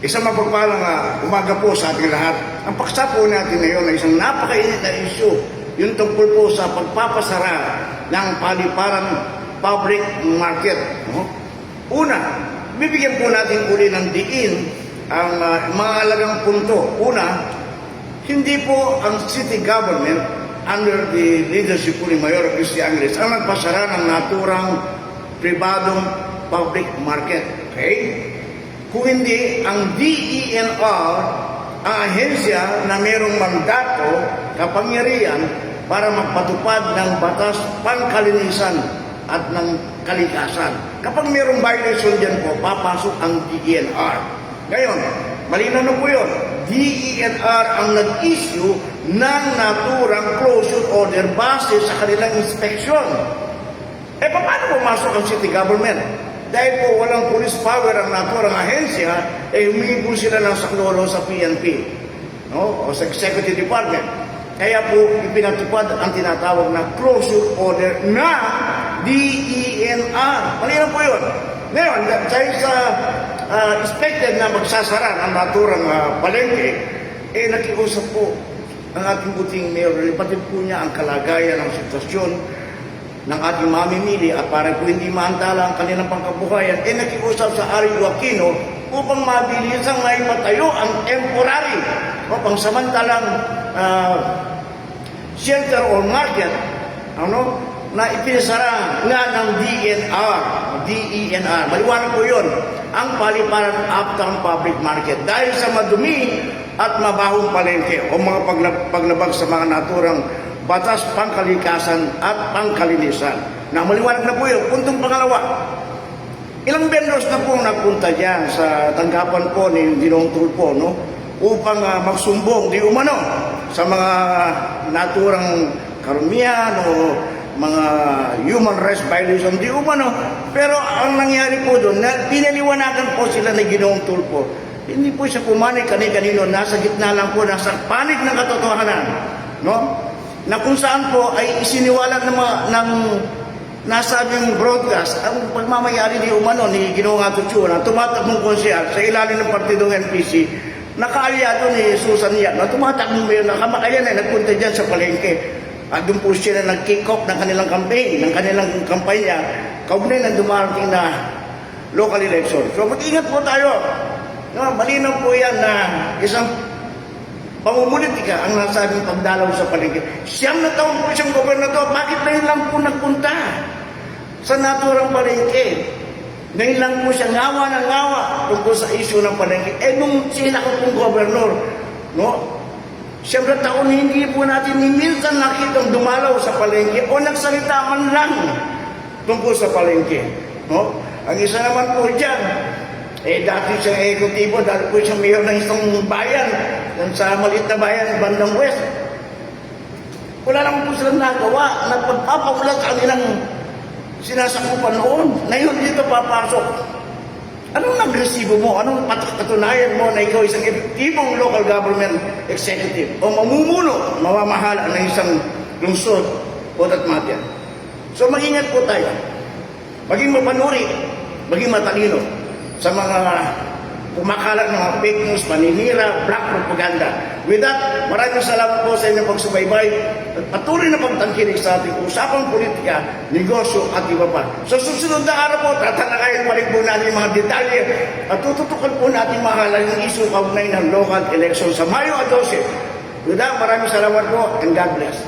Isang mapagpalang umaga po sa ating lahat. Ang paksa po natin ngayon ay isang napakainit na issue, yung tungkol po sa pagpapasara ng paliparan public market. Una, bibigyan po natin uli ng diin ang mga alagang punto. Una, hindi po ang city government under the leadership po ni Mayor Cristian Angles ang nagpasara ng naturang pribadong public market. Okay? Kung hindi, ang DENR, ang ahensya na mayroong mandato, kapangyarihan para magpatupad ng batas pangkalinisan at ng kalikasan. Kapag mayroong violation dyan po, papasok ang DENR. Ngayon, malinaw na po yun. DENR ang nag-issue ng naturang closure order base sa kanilang inspeksyon. Paano pumasok ang city government? Dahil po walang police power ang naturang ahensya, humingi po sila ng saklolo sa PNP, no? O sa Executive Department. Kaya po ipinatupad ang tinatawag na closure order na DENR. Malinaw po yun. Ngayon, dahil sa expected na magsasara ang naturang palengke, nakiusap po ang ating buting mayor, ipatid po niya ang kalagayan ng sitwasyon ng ating mamimili at para po hindi maantala ang kanilang pangkabuhayan, nakiusap sa Ari Aquino upang mabilisang maipatayo ang temporary o pangsamantalang shelter or market na ipinasara nga ng DENR. Maliwanag po yun, ang paliparan uptown public market dahil sa madumi at mabahong palengke o mga paglabag sa mga naturang batas pangkalikasan at pangkalinisan. Na maliwanag na po yun. Puntong pangalawa, ilang vendors na po nagpunta dyan sa tanggapan po ni Ginoong Tulfo, no? Upang magsumbong di umano sa mga naturang karumihan o mga human rights violation di umano. Pero ang nangyari po doon, pinaliwanagan po sila ni Ginoong Tulfo. Hindi po siya pumanik kani-kanino, nasa gitna lang po, nasa panig ng katotohanan, no? Na kung saan po ay isiniwalag ng nasabing broadcast ang pagmamayari ni umano ni Ginoong Atuchua na tumatakbong konsyal sa ilalim ng partidong NPC, nakaalyado ni Susan Yap na tumatakbong mayor na kamakayan ay nagpunta dyan sa palengke at doon po sila nag-kick off ng kanilang campaign, ng kanilang kampanya kaugnay ng dumarating na local election. So mag-ingat po tayo. No, malinaw po yan na isang pamumulitika ang nasabing pagdalaw sa palengke. Siyam na taon po siyang gobernador. Bakit ngayon lang po nagpunta sa naturang palengke? Ngayon lang po siya ngawa ng ngawa tungkol sa issue ng palengke. Nung sila ko pong gobernador, no? Siyam na taon hindi po natin ni minsan nakitang dumalaw sa palengke o nagsalita man lang tungkol sa palengke. No? Ang isa naman po dyan, dati siyang ekutibo, dahil po siyang mayor ng isang bayan, sa maliit na bayan, bandang west. Wala lang po silang nagawa, nagpagpapawala sa kanilang sinasakupan noon. Ngayon dito papasok. Anong nagresibo mo? Anong katunayan mo na ikaw isang epektibong local government executive o mamumuno, mamamahala ng isang lungsod o tatmatyan? So mag-ingat po tayo. Maging mapanuri, maging matalino sa mga kumakalat ng mga fake news, paninira, black propaganda. With that, maraming salamat po sa inyong pagsubaybay at patuloy na pagtangkilik sa ating usapang politika, negosyo at iba pa. Sa susunod na araw po, tatalakayin balik po natin mga detalye at tututukan po natin mahalagang issue kaugnay ng local election sa Mayo 12. With that, maraming salamat po and God bless.